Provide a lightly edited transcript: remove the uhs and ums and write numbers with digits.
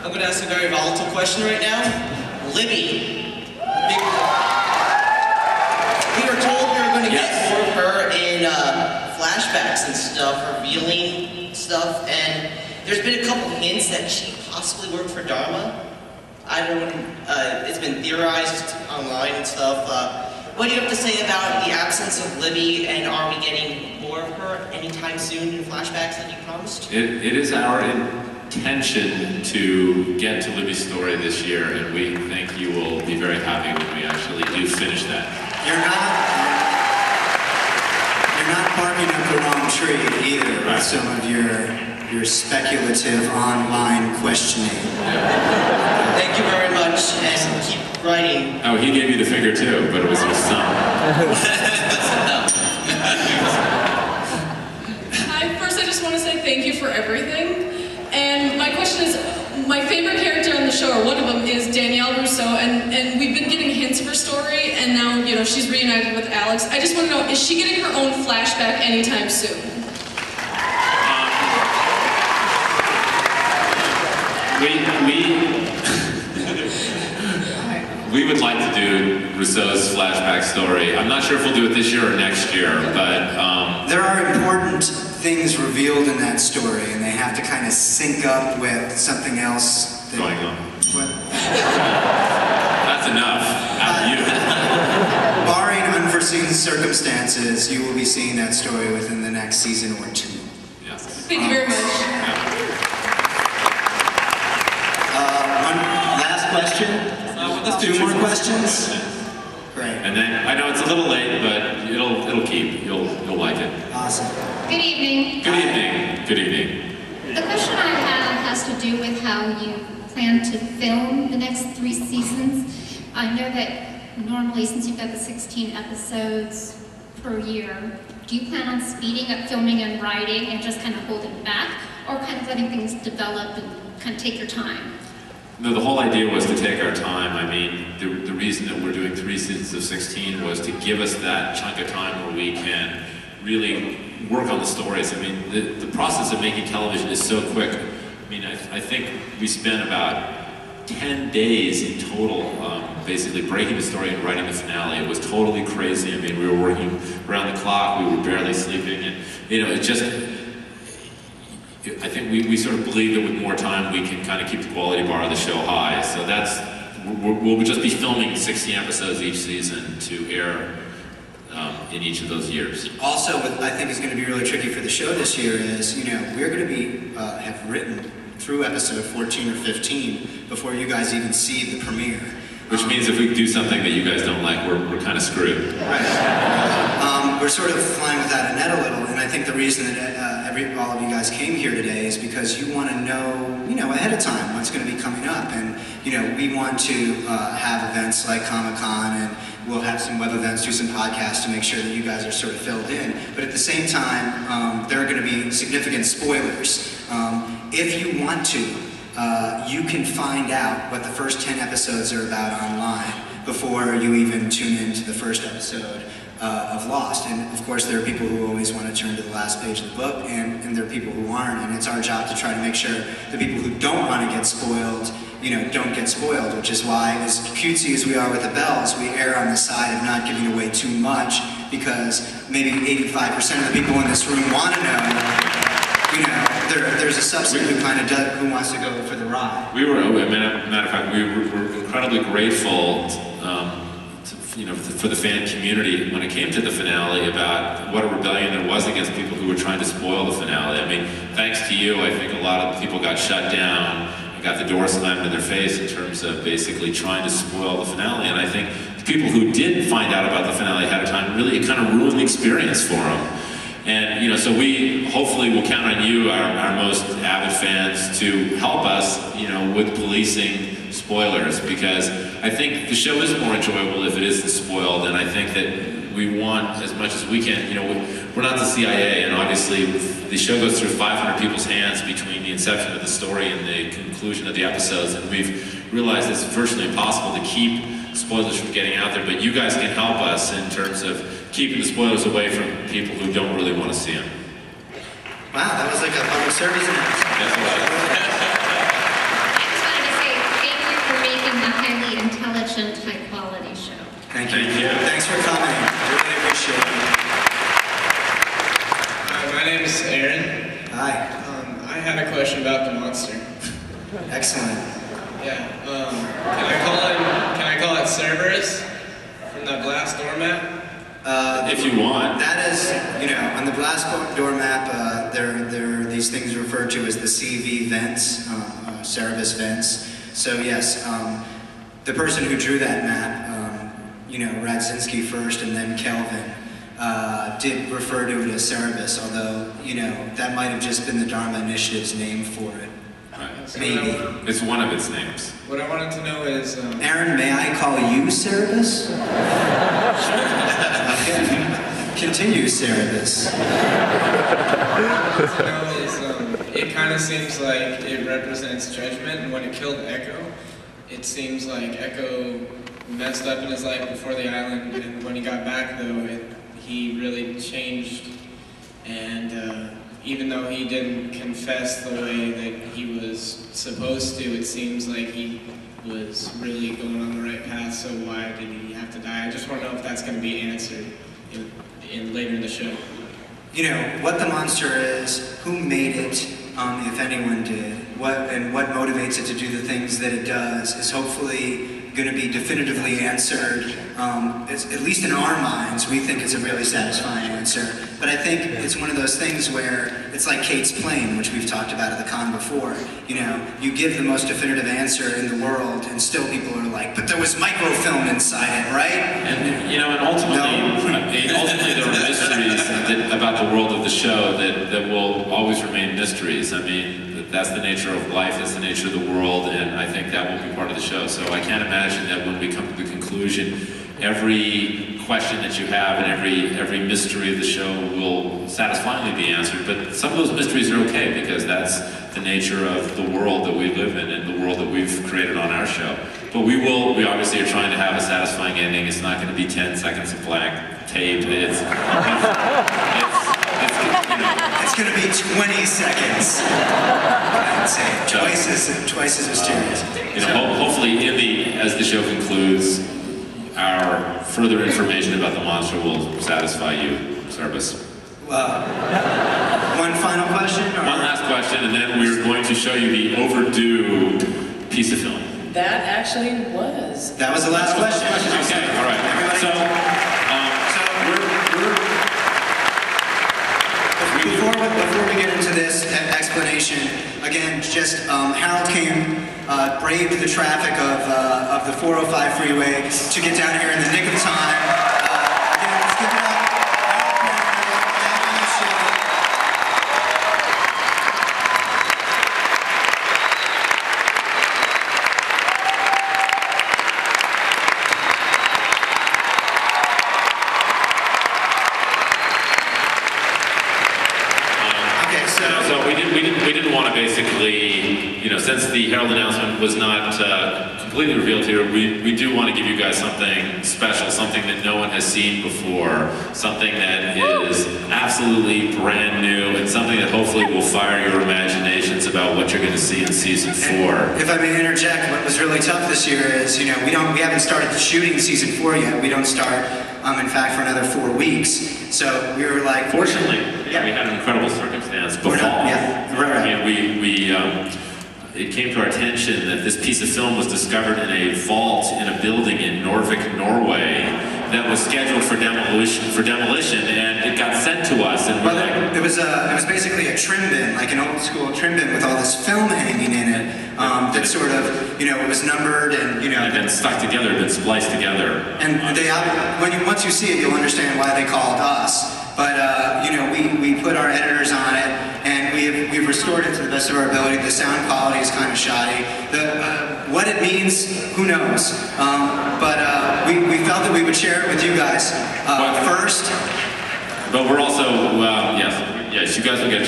I'm going to ask a very volatile question right now. Libby. We were told we were going to get more of her in flashbacks and stuff, revealing stuff, and there's been a couple hints that she possibly worked for Dharma. I don't know, it's been theorized online and stuff. What do you have to say about the absence of Libby, and are we getting more of her anytime soon in flashbacks that you promised? It is our intention to get to Libby's story this year, and we think you will be very happy when we actually do finish that. You're not barking up the wrong tree either, right, with some of your speculative online questioning. Yeah. Thank you very much, and keep writing. Oh, he gave you the finger too, but it was your son. Hi, first I just want to say thank you for everything. And my question is, my favorite character on the show, or one of them, is Danielle Rousseau, and we've been getting hints of her story, and now, you know, she's reunited with Alex. I just want to know, is she getting her own flashback anytime soon? We would like to do Rousseau's flashback story. I'm not sure if we'll do it this year or next year, but there are important things revealed in that story, and they have to kind of sync up with something else going on. What? That's enough. Barring unforeseen circumstances, you will be seeing that story within the next season or two. Yes. Thank you very much. One last question. Let's do 2 more questions. Great. And then I know it's a little late, but it'll keep. You'll like it. Awesome. Good evening. Good evening. Good evening. The question I have has to do with how you plan to film the next 3 seasons. I know that normally, since you've got the 16 episodes per year, do you plan on speeding up filming and writing and just kind of holding back, or kind of letting things develop and kind of take your time? No, the whole idea was to take our time. I mean, the reason that we're doing 3 seasons of 16 was to give us that chunk of time where we can really work on the stories. I mean, the process of making television is so quick. I mean, I think we spent about 10 days in total basically breaking the story and writing the finale. It was totally crazy. I mean, we were working around the clock, we were barely sleeping, and, you know, it just, I think we sort of believe that with more time we can kind of keep the quality bar of the show high. So that's, we'll just be filming 16 episodes each season to air in each of those years. Also, what I think is going to be really tricky for the show this year is, you know, we're going to be, have written through episode 14 or 15 before you guys even see the premiere. Which means if we do something that you guys don't like, we're kind of screwed. Right. We're sort of flying without a net a little, and I think the reason that all of you guys came here today is because you want to know, you know, ahead of time what's going to be coming up, and, you know, we want to have events like Comic-Con, and we'll have some web events, do some podcasts to make sure that you guys are sort of filled in. But at the same time, there are going to be significant spoilers. If you want to, you can find out what the first 10 episodes are about online before you even tune into the first episode of Lost. And of course, there are people who always want to turn to the last page of the book, and there are people who aren't. And it's our job to try to make sure the people who don't want to get spoiled, you know, don't get spoiled, which is why, as cutesy as we are with the bells, we err on the side of not giving away too much, because maybe 85% of the people in this room want to know. You know, there's a subset who kind of does, who wants to go for the ride. We were, matter of fact, we were incredibly grateful, for the fan community when it came to the finale about what a rebellion there was against people who were trying to spoil the finale. I mean, thanks to you, I think a lot of people got shut down and got the door slammed in their face in terms of basically trying to spoil the finale. And I think the people who did find out about the finale ahead of time, really, it kind of ruined the experience for them. And, you know, so we hopefully will count on you, our most avid fans, to help us, you know, with policing spoilers, because I think the show is more enjoyable if it isn't spoiled, and I think that we want, as much as we can, you know, we're not the CIA, and obviously the show goes through 500 people's hands between the inception of the story and the conclusion of the episodes, and we've realized it's virtually impossible to keep spoilers from getting out there, but you guys can help us in terms of keeping the spoilers away from people who don't really want to see them. Wow, that was like a public service announcement. I just want to Thank you. Thank you. Thanks for coming. I really appreciate it. My name is Aaron. Hi. I had a question about the monster. Excellent. Yeah. Can I call it Cerberus from that glass doormat? If you want. That is, on the glass door map, there are these things referred to as the CV vents, Cerberus vents. So yes, the person who drew that map, Radzinski first and then Kelvin, did refer to it as Cerberus, although, that might have just been the Dharma Initiative's name for it. Right. Maybe. It's one of its names. What I wanted to know is... Aaron, may I call you Cerberus? Okay. Continue, Cerberus. It kind of seems like it represents judgment, and when it killed Echo, it seems like Echo messed up in his life before the island, and when he got back, though, he really changed, and even though he didn't confess the way that he was supposed to, it seems like he was really going on the right path, so why did he have to die? I just want to know if that's going to be answered later in the show. What the monster is, who made it, if anyone did, what motivates it to do the things that it does is hopefully going to be definitively answered. At least in our minds, we think it's a really satisfying answer. But I think it's one of those things where it's like Kate's plane, which we've talked about at the con before. You give the most definitive answer in the world, and still people are like, but there was microfilm inside it, right? And ultimately there are mysteries about the world of the show that will always remain mysteries. I mean, that's the nature of life, that's the nature of the world, and I think that will be part of the show. So I can't imagine that when we come to the conclusion, every question that you have and every mystery of the show will satisfyingly be answered. But some of those mysteries are okay, because that's the nature of the world that we live in and the world that we've created on our show. But we obviously are trying to have a satisfying ending. It's not going to be 10 seconds of black tape. It's going to be 20 seconds. I'd say twice as mysterious. Hopefully, as the show concludes, our further information about the monster will satisfy you, Cerberus. One final question? One last question, and then we're going to show you the overdue piece of film. That actually was. That was the last question. Okay, all right. Before we get into this explanation, again, just Harold came, braved the traffic of the 405 freeway to get down here in the nick of time. Again, let's give it up. We didn't want to basically, since the Herald announcement was not completely revealed here, we do want to give you guys something special, something that no one has seen before, something that is absolutely brand new, and something that hopefully will fire your imaginations about what you're going to see in season 4. And if I may interject, what was really tough this year is, we haven't started shooting season 4 yet. We don't start, in fact, for another 4 weeks. So we were like, fortunately, we had an incredible circumstance before. I mean, it came to our attention that this piece of film was discovered in a vault in a building in Norvik, Norway, that was scheduled for demolition, and it got sent to us. And it was basically a trim bin, like an old school trim bin with all this film hanging in it, that sort of, it was numbered and and then stuck together, been spliced together. And once you see it, you'll understand why they called us. But we put our editors on it, and we've restored it to the best of our ability. The sound quality is kind of shoddy. What it means, who knows? But we felt that we would share it with you guys first. But we're also, yes, you guys will get a chance.